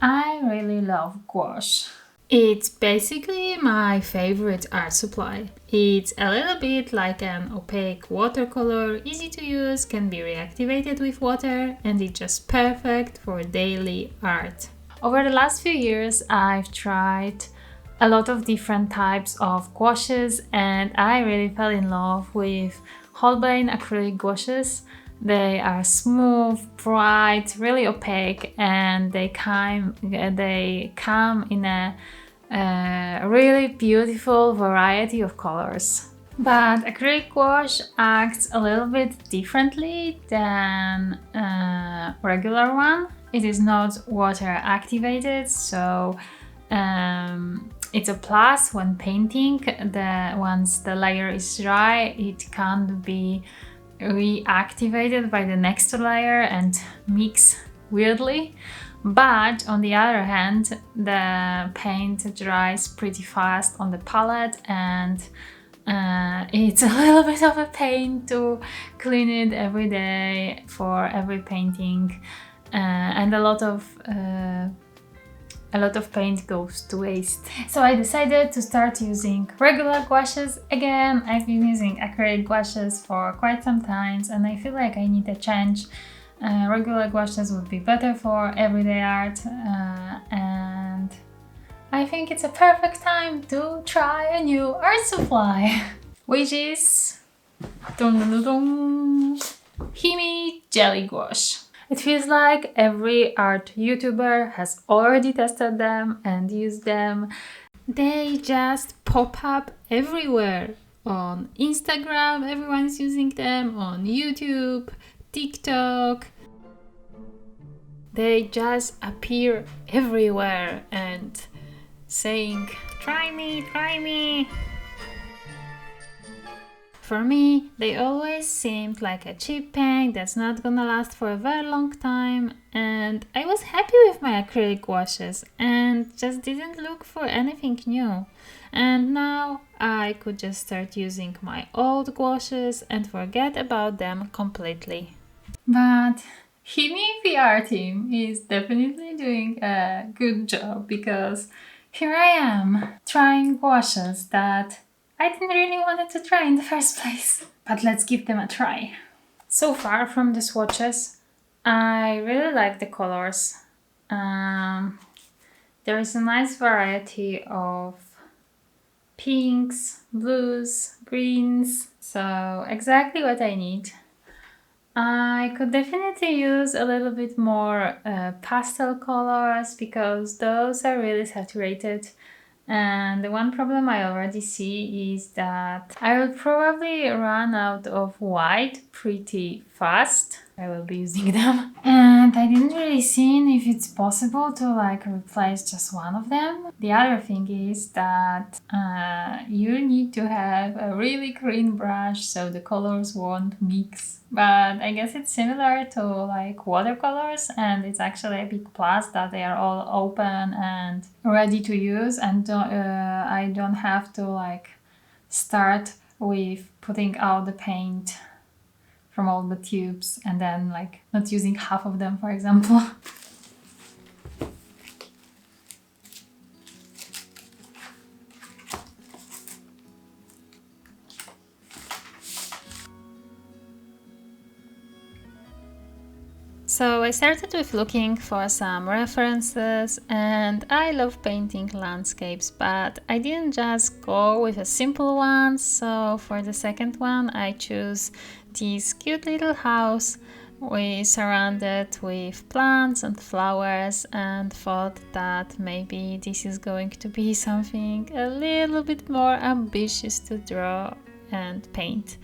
I really love gouache. It's basically my favorite art supply. It's a little bit like an opaque watercolor, easy to use, can be reactivated with water, and it's just perfect for daily art. Over the last few years, I've tried a lot of different types of gouaches, and I really fell in love with Holbein acrylic gouaches. They are smooth, bright, really opaque, and they come in a really beautiful variety of colors. But acrylic gouache acts a little bit differently than a regular one. It is not water activated, so it's a plus when painting. Once the layer is dry, it can't be reactivated by the next layer and mix weirdly. But on the other hand, the paint dries pretty fast on the palette, and it's a little bit of a pain to clean it every day for every painting, and a lot of paint goes to waste. So I decided to start using regular gouaches again. I've been using acrylic gouaches for quite some time, and I feel like I need a change. Regular gouaches would be better for everyday art, and I think it's a perfect time to try a new art supply, which is HIMI Jelly Gouache. It feels like every art YouTuber has already tested them and used them. They just pop up everywhere. On Instagram, everyone's using them, on YouTube, TikTok. They just appear everywhere and saying, try me, try me. For me, they always seemed like a cheap paint that's not gonna last for a very long time, and I was happy with my acrylic gouaches and just didn't look for anything new. And now I could just start using my old gouaches and forget about them completely. But HIMI VR team is definitely doing a good job, because here I am trying gouaches that I didn't really want to try in the first place. But let's give them a try. So far from the swatches, I really like the colors. There is a nice variety of pinks, blues, greens, so exactly what I need. I could definitely use a little bit more pastel colors, because those are really saturated. And the one problem I already see is that I will probably run out of white pretty fast. I will be using them. And I didn't really see if it's possible to replace just one of them. The other thing is that you need to have a really clean brush so the colors won't mix. But I guess it's similar to watercolors, and it's actually a big plus that they are all open and ready to use, and I don't have to start with putting out the paint from all the tubes and then not using half of them, for example. So I started with looking for some references, and I love painting landscapes, but I didn't just go with a simple one. So for the second one, I chose this cute little house we surrounded with plants and flowers, and thought that maybe this is going to be something a little bit more ambitious to draw and paint.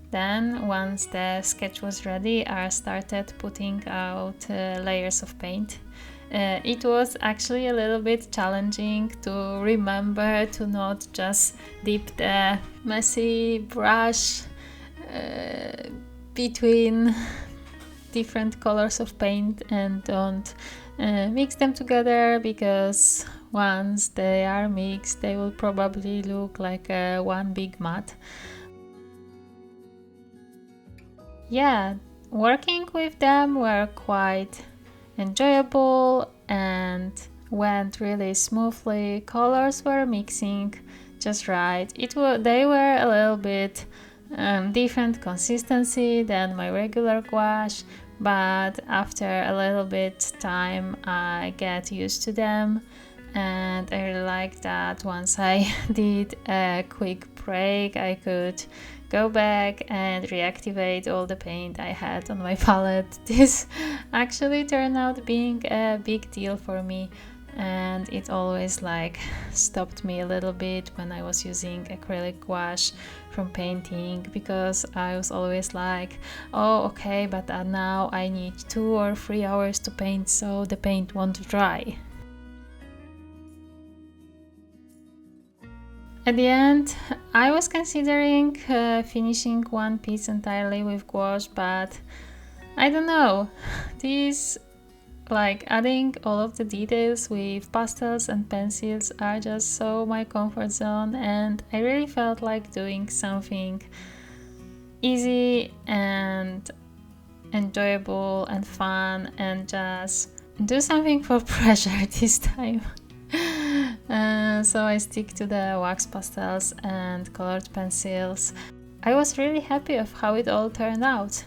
Then, once the sketch was ready, I started putting out layers of paint. It was actually a little bit challenging to remember to not just dip the messy brush between different colors of paint and don't mix them together, because once they are mixed, they will probably look like one big mat. Yeah, working with them were quite enjoyable and went really smoothly. Colors were mixing just right. They were a little bit different consistency than my regular gouache, but after a little bit time I get used to them, and I really like that once I did a quick break I could go back and reactivate all the paint I had on my palette. This actually turned out being a big deal for me, and it always stopped me a little bit when I was using acrylic gouache from painting, because I was always like, oh okay, but now I need 2 or 3 hours to paint so the paint won't dry. At the end, I was considering finishing one piece entirely with gouache, but I don't know. These, adding all of the details with pastels and pencils are just so my comfort zone, and I really felt like doing something easy and enjoyable and fun, and just do something for pleasure this time. So I stick to the wax pastels and colored pencils. I was really happy of how it all turned out.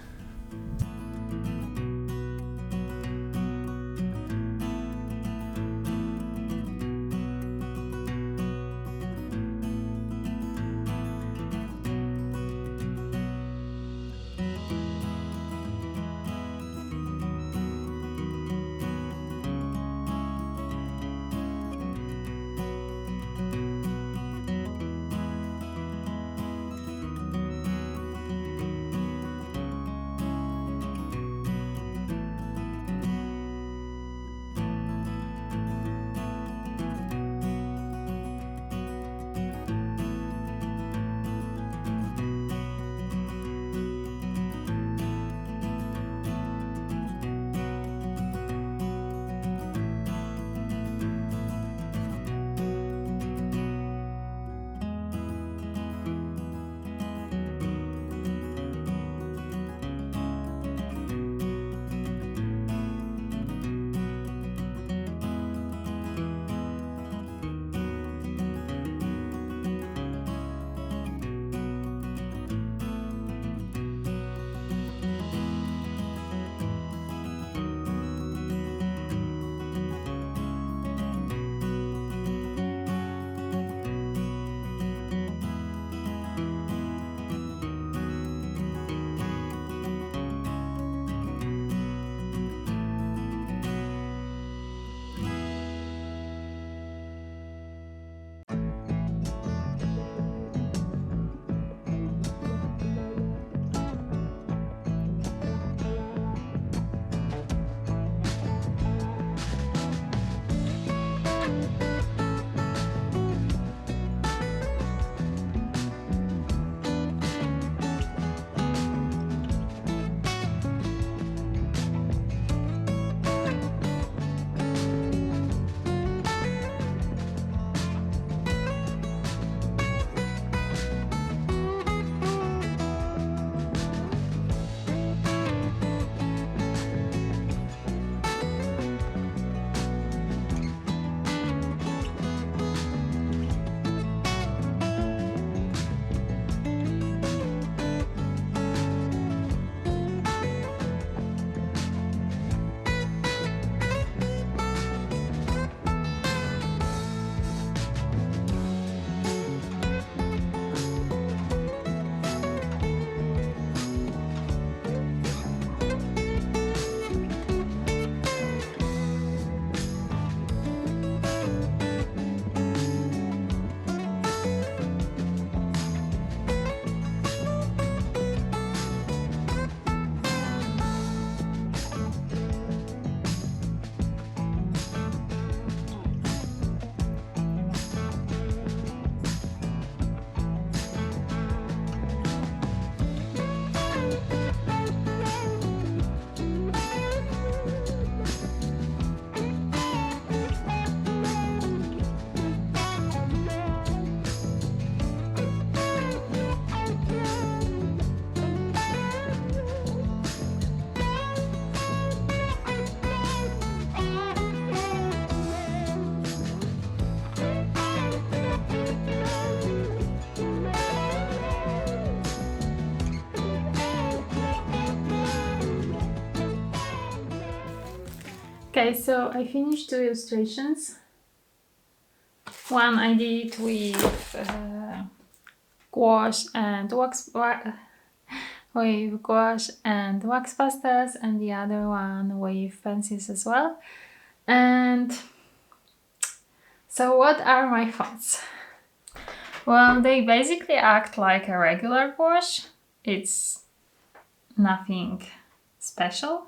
Okay, so I finished 2 illustrations. One I did with gouache and wax pastels, and the other one with pencils as well. And so what are my thoughts? Well, they basically act like a regular gouache. It's nothing special.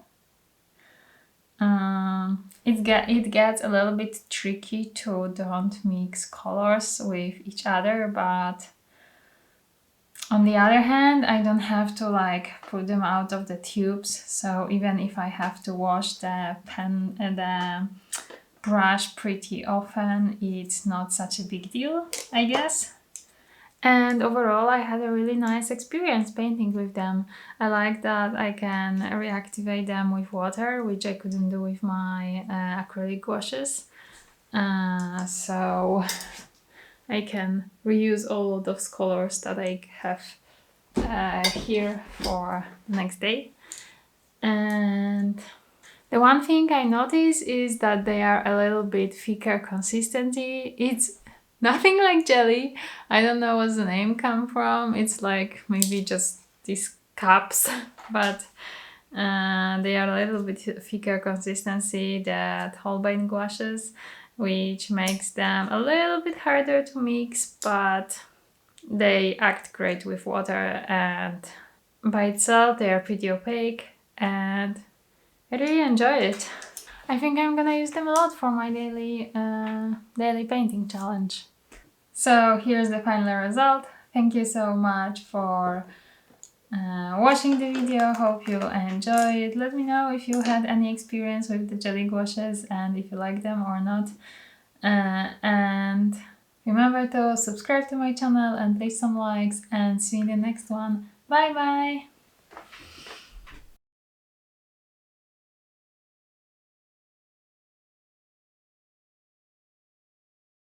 It gets a little bit tricky to don't mix colors with each other, but on the other hand, I don't have to like put them out of the tubes. So even if I have to wash the pen and the brush pretty often, it's not such a big deal, I guess. And overall, I had a really nice experience painting with them. I like that I can reactivate them with water, which I couldn't do with my acrylic gouaches. So I can reuse all of those colors that I have here for the next day. And the one thing I notice is that they are a little bit thicker consistency. It's nothing like jelly. I don't know what's the name come from. It's like maybe just these cups, but they are a little bit thicker consistency than Holbein gouaches, which makes them a little bit harder to mix, but they act great with water, and by itself they are pretty opaque, and I really enjoy it. I think I'm gonna use them a lot for my daily painting challenge. So here's the final result. Thank you so much for watching the video. Hope you enjoy it. Let me know if you had any experience with the jelly gouaches and if you like them or not. And remember to subscribe to my channel and leave some likes, and see you in the next one. Bye bye!